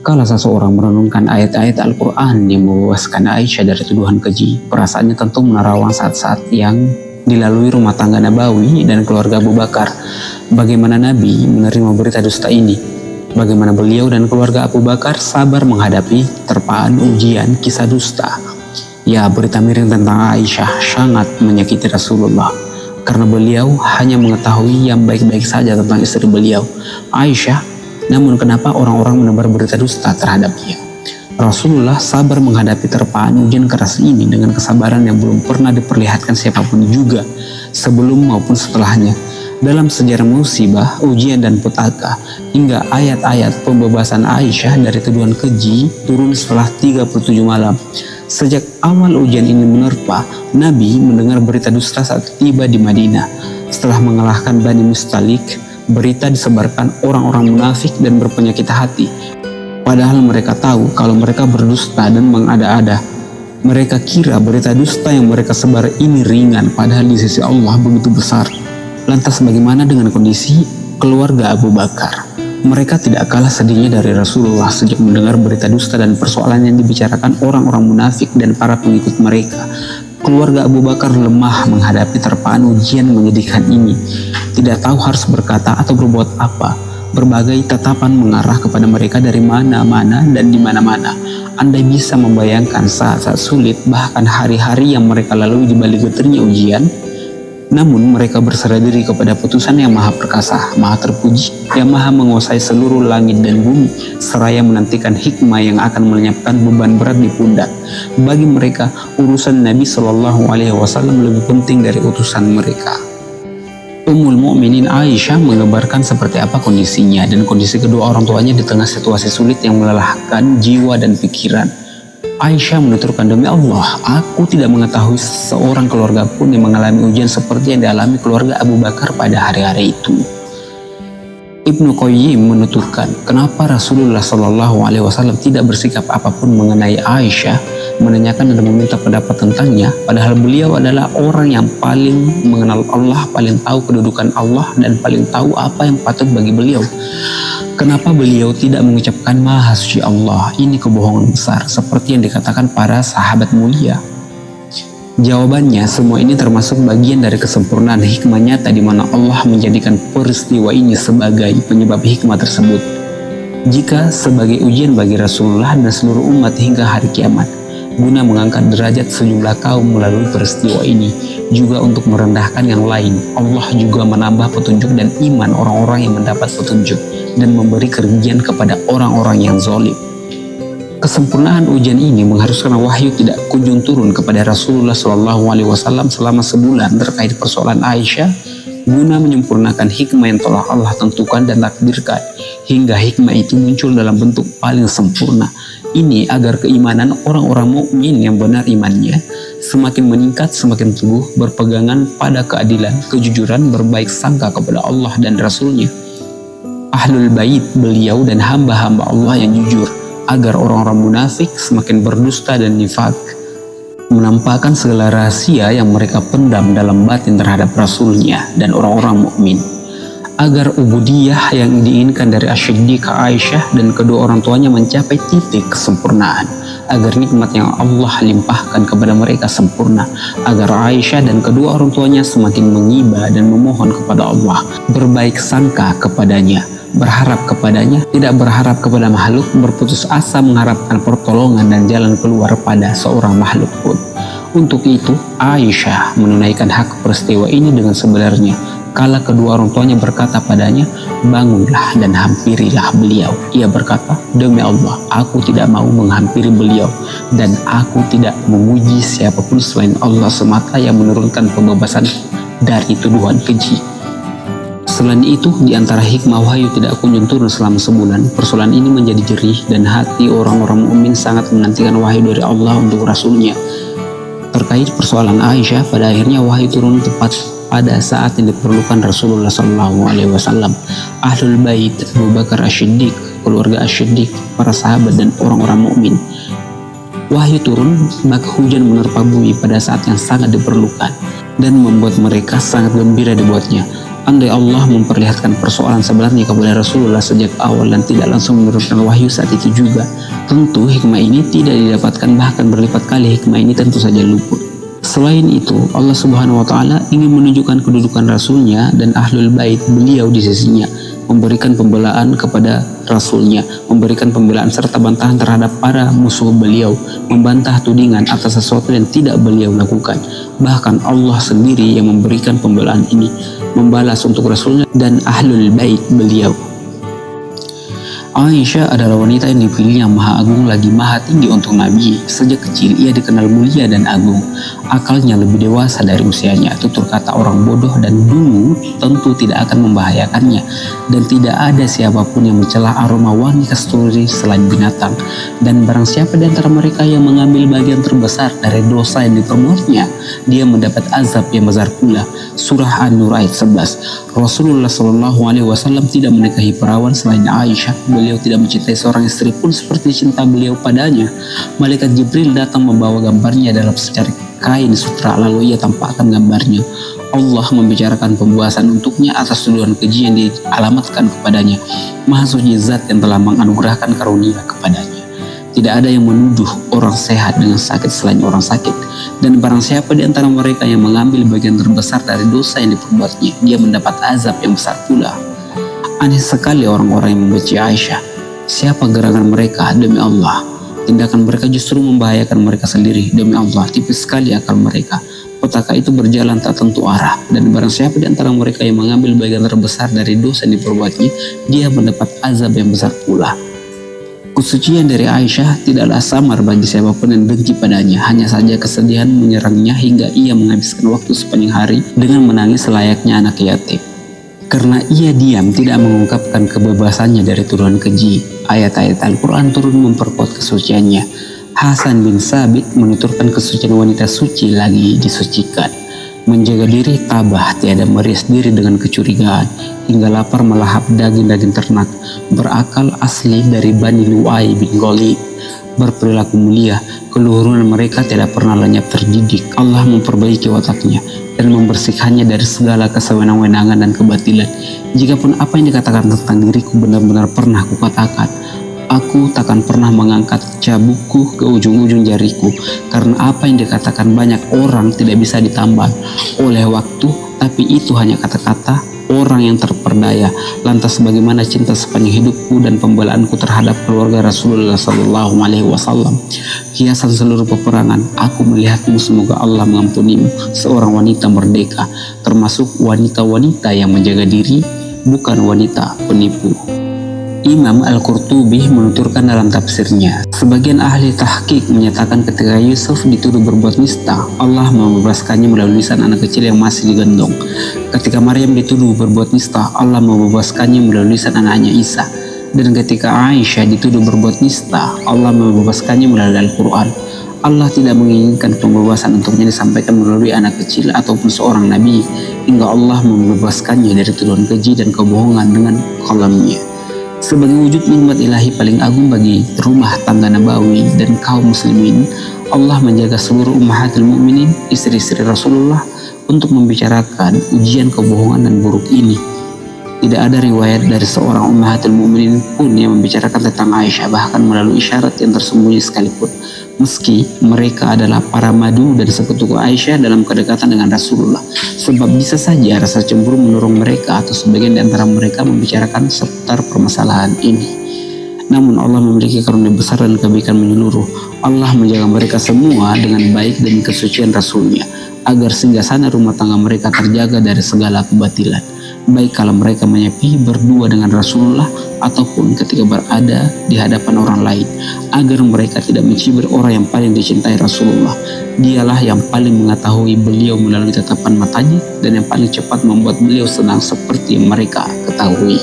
Kala seseorang merenungkan ayat-ayat Al-Quran yang membebaskan Aisyah dari tuduhan keji, perasaannya tentu menerawang saat-saat yang dilalui rumah tangga Nabawi dan keluarga Abu Bakar. Bagaimana Nabi menerima berita dusta ini? Bagaimana beliau dan keluarga Abu Bakar sabar menghadapi terpaan ujian kisah dusta? Ya, berita miring tentang Aisyah sangat menyakiti Rasulullah, karena beliau hanya mengetahui yang baik-baik saja tentang istri beliau, Aisyah. Namun kenapa orang-orang menebar berita dusta terhadap dia? Rasulullah sabar menghadapi terpaan ujian keras ini dengan kesabaran yang belum pernah diperlihatkan siapapun juga sebelum maupun setelahnya. Dalam sejarah musibah, ujian dan petaka, hingga ayat-ayat pembebasan Aisyah dari tuduhan keji turun setelah 37 malam. Sejak awal ujian ini menerpa, Nabi mendengar berita dusta saat tiba di Madinah. Setelah mengalahkan Bani Mustalik, berita disebarkan orang-orang munafik dan berpenyakit hati. Padahal mereka tahu kalau mereka berdusta dan mengada-ada. Mereka kira berita dusta yang mereka sebar ini ringan, padahal di sisi Allah begitu besar. Lantas bagaimana dengan kondisi keluarga Abu Bakar? Mereka tidak kalah sedihnya dari Rasulullah sejak mendengar berita dusta dan persoalan yang dibicarakan orang-orang munafik dan para pengikut mereka. Keluarga Abu Bakar lemah menghadapi terpaan ujian menyedihkan ini. Tidak tahu harus berkata atau berbuat apa. Berbagai tatapan mengarah kepada mereka dari mana-mana dan di mana-mana. Andai bisa membayangkan saat-saat sulit, bahkan hari-hari yang mereka lalui di balik getirnya ujian, namun mereka berserah diri kepada putusan yang maha perkasa, maha terpuji, yang maha menguasai seluruh langit dan bumi, seraya menantikan hikmah yang akan melenyapkan beban berat di pundak. Bagi mereka, urusan Nabi Shallallahu Alaihi Wasallam lebih penting dari utusan mereka. Ummul Mukminin Aisyah mengabarkan seperti apa kondisinya dan kondisi kedua orang tuanya di tengah situasi sulit yang melelahkan jiwa dan pikiran. Aisyah menuturkan, demi Allah, aku tidak mengetahui seorang keluarga pun yang mengalami ujian seperti yang dialami keluarga Abu Bakar pada hari-hari itu. Ibnu Qayyim menuturkan, kenapa Rasulullah Shallallahu Alaihi Wasallam tidak bersikap apapun mengenai Aisyah, menanyakan dan meminta pendapat tentangnya, padahal beliau adalah orang yang paling mengenal Allah, paling tahu kedudukan Allah, dan paling tahu apa yang patut bagi beliau. Kenapa beliau tidak mengucapkan Maha Suci Allah? Ini kebohongan besar, seperti yang dikatakan para sahabat mulia. Jawabannya, semua ini termasuk bagian dari kesempurnaan hikmah nyata di mana Allah menjadikan peristiwa ini sebagai penyebab hikmah tersebut. Jika sebagai ujian bagi Rasulullah dan seluruh umat hingga hari kiamat, guna mengangkat derajat sejumlah kaum melalui peristiwa ini, juga untuk merendahkan yang lain, Allah juga menambah petunjuk dan iman orang-orang yang mendapat petunjuk dan memberi kerugian kepada orang-orang yang zalim. Kesempurnaan ujian ini mengharuskan wahyu tidak kunjung turun kepada Rasulullah SAW selama sebulan terkait persoalan Aisyah, guna menyempurnakan hikmah yang telah Allah tentukan dan takdirkan, hingga hikmah itu muncul dalam bentuk paling sempurna. Ini agar keimanan orang-orang mukmin yang benar imannya semakin meningkat, semakin teguh, berpegangan pada keadilan, kejujuran, berbaik sangka kepada Allah dan Rasulnya, Ahlul Bait beliau dan hamba-hamba Allah yang jujur, agar orang-orang munafik semakin berdusta dan nifak, menampakkan segala rahasia yang mereka pendam dalam batin terhadap Rasulnya dan orang-orang mukmin, agar ubudiyah yang diinginkan dari Asy-Siddiqah Aisyah dan kedua orang tuanya mencapai titik kesempurnaan, agar nikmat yang Allah limpahkan kepada mereka sempurna, agar Aisyah dan kedua orang tuanya semakin mengiba dan memohon kepada Allah, berbaik sangka kepadanya, berharap kepadanya, tidak berharap kepada makhluk, berputus asa mengharapkan pertolongan dan jalan keluar pada seorang makhluk pun. Untuk itu, Aisyah menunaikan hak peristiwa ini dengan sebenarnya. Kala kedua orang tuanya berkata padanya, bangunlah dan hampirilah beliau. Ia berkata, demi Allah, aku tidak mau menghampiri beliau, dan aku tidak memuji siapapun selain Allah semata yang menurunkan pembebasan dari tuduhan keji. Selain itu, di antara hikmah wahyu tidak kunjung turun selama sebulan, persoalan ini menjadi jerih dan hati orang-orang mukmin sangat menantikan wahyu dari Allah untuk Rasulnya. Terkait persoalan Aisyah, pada akhirnya wahyu turun tepat pada saat yang diperlukan Rasulullah SAW, Ahlul Bait, Abu Bakar Asy-Siddiq, keluarga Asy-Siddiq, para sahabat dan orang-orang mukmin. Wahyu turun, maka hujan menerpa bumi pada saat yang sangat diperlukan dan membuat mereka sangat gembira dibuatnya. Andai Allah memperlihatkan persoalan sebenarnya kepada Rasulullah sejak awal dan tidak langsung menurunkan wahyu saat itu juga, tentu hikmah ini tidak didapatkan, bahkan berlipat kali hikmah ini tentu saja luput. Selain itu, Allah Subhanahu wa Ta'ala ingin menunjukkan kedudukan Rasulnya dan Ahlul Bait beliau di sisinya, memberikan pembelaan kepada Rasulnya, memberikan pembelaan serta bantahan terhadap para musuh beliau, membantah tudingan atas sesuatu yang tidak beliau lakukan. Bahkan Allah sendiri yang memberikan pembelaan ini, membalas untuk Rasulnya dan Ahlul Bait beliau. Aisyah adalah wanita yang dipilih yang maha agung lagi maha tinggi untuk Nabi. Sejak kecil ia dikenal mulia dan agung. Akalnya lebih dewasa dari usianya, tutur kata orang bodoh dan dulu tentu tidak akan membahayakannya. Dan tidak ada siapapun yang mencela aroma wangi kasturi selain binatang. Dan barang siapa di antara mereka yang mengambil bagian terbesar dari dosa yang diperbuatnya, dia mendapat azab yang besar pula. Surah An-Nur ayat 11. Rasulullah SAW tidak menikahi perawan selain Aisyah. Beliau tidak mencintai seorang istri pun seperti cinta beliau padanya. Malaikat Jibril datang membawa gambarnya dalam secari kain sutra, lalu ia tampakkan gambarnya. Allah membicarakan pembuasan untuknya atas tuduhan keji yang dialamatkan kepadanya. Maha suci zat yang telah menganugerahkan karunia kepadanya. Tidak ada yang menuduh orang sehat dengan sakit selain orang sakit. Dan barang siapa di antara mereka yang mengambil bagian terbesar dari dosa yang diperbuatnya, dia mendapat azab yang besar pula. Aneh sekali orang-orang yang membenci Aisyah. Siapa gerangan mereka? Demi Allah, tindakan mereka justru membahayakan mereka sendiri. Demi Allah, tipis sekali akal mereka. Petaka itu berjalan tak tentu arah. Dan barang siapa di antara mereka yang mengambil bagian terbesar dari dosa yang diperbuatnya, dia mendapat azab yang besar pula. Kesucian dari Aisyah tidaklah samar bagi siapapun yang dengki padanya. Hanya saja kesedihan menyerangnya hingga ia menghabiskan waktu sepanjang hari dengan menangis layaknya anak yatim. Karena ia diam tidak mengungkapkan kebebasannya dari tuduhan keji, ayat-ayat Al-Quran turun memperkuat kesuciannya. Hasan bin Sabit menuturkan kesucian wanita suci lagi disucikan. Menjaga diri tabah, tiada merias diri dengan kecurigaan, hingga lapar melahap daging-daging ternak, berakal asli dari Bani Lu'ay bin Ghalib, berperilaku mulia, keluhuran mereka tidak pernah lenyap terdidik. Allah memperbaiki wataknya dan membersihkannya dari segala kesewenang-wenangan dan kebatilan. Jikapun apa yang dikatakan tentang diriku benar-benar pernah kukatakan, aku takkan pernah mengangkat cabukku ke ujung-ujung jariku, karena apa yang dikatakan banyak orang tidak bisa ditambal oleh waktu, tapi itu hanya kata-kata orang yang terperdaya. Lantas bagaimana cinta sepanjang hidupku dan pembelaanku terhadap keluarga Rasulullah SAW? Hiasan seluruh peperangan, aku melihatmu, semoga Allah mengampunimu, seorang wanita merdeka, termasuk wanita-wanita yang menjaga diri, bukan wanita penipu. Imam Al-Qurtubi menuturkan dalam tafsirnya, sebagian ahli tahqiq menyatakan ketika Yusuf dituduh berbuat nista, Allah membebaskannya melalui lisan anak kecil yang masih digendong. Ketika Maryam dituduh berbuat nista, Allah membebaskannya melalui lisan anaknya Isa. Dan ketika Aisyah dituduh berbuat nista, Allah membebaskannya melalui Al-Quran. Allah tidak menginginkan pembebasan untuknya disampaikan melalui anak kecil ataupun seorang nabi, hingga Allah membebaskannya dari tuduhan keji dan kebohongan dengan kalamnya. Sebagai wujud nikmat ilahi paling agung bagi rumah tangga Nabawi dan kaum muslimin, Allah menjaga seluruh ummahatul mukminin, istri-istri Rasulullah, untuk membicarakan ujian kebohongan dan buruk ini. Tidak ada riwayat dari seorang ummahatul mukminin pun yang membicarakan tentang Aisyah, bahkan melalui isyarat yang tersembunyi sekalipun. Meski mereka adalah para madu dan sekutu Aisyah dalam kedekatan dengan Rasulullah, sebab bisa saja rasa cemburu mendorong mereka atau sebagian di antara mereka membicarakan seputar permasalahan ini. Namun Allah memiliki karunia besar dan kebaikan menyeluruh. Allah menjaga mereka semua dengan baik dan kesucian Rasulnya, agar singgasana rumah tangga mereka terjaga dari segala kebatilan, baik kalau mereka menyepi berdua dengan Rasulullah ataupun ketika berada di hadapan orang lain, agar mereka tidak mencibir orang yang paling dicintai Rasulullah. Dialah yang paling mengetahui beliau melalui tatapan matanya dan yang paling cepat membuat beliau senang seperti yang mereka ketahui.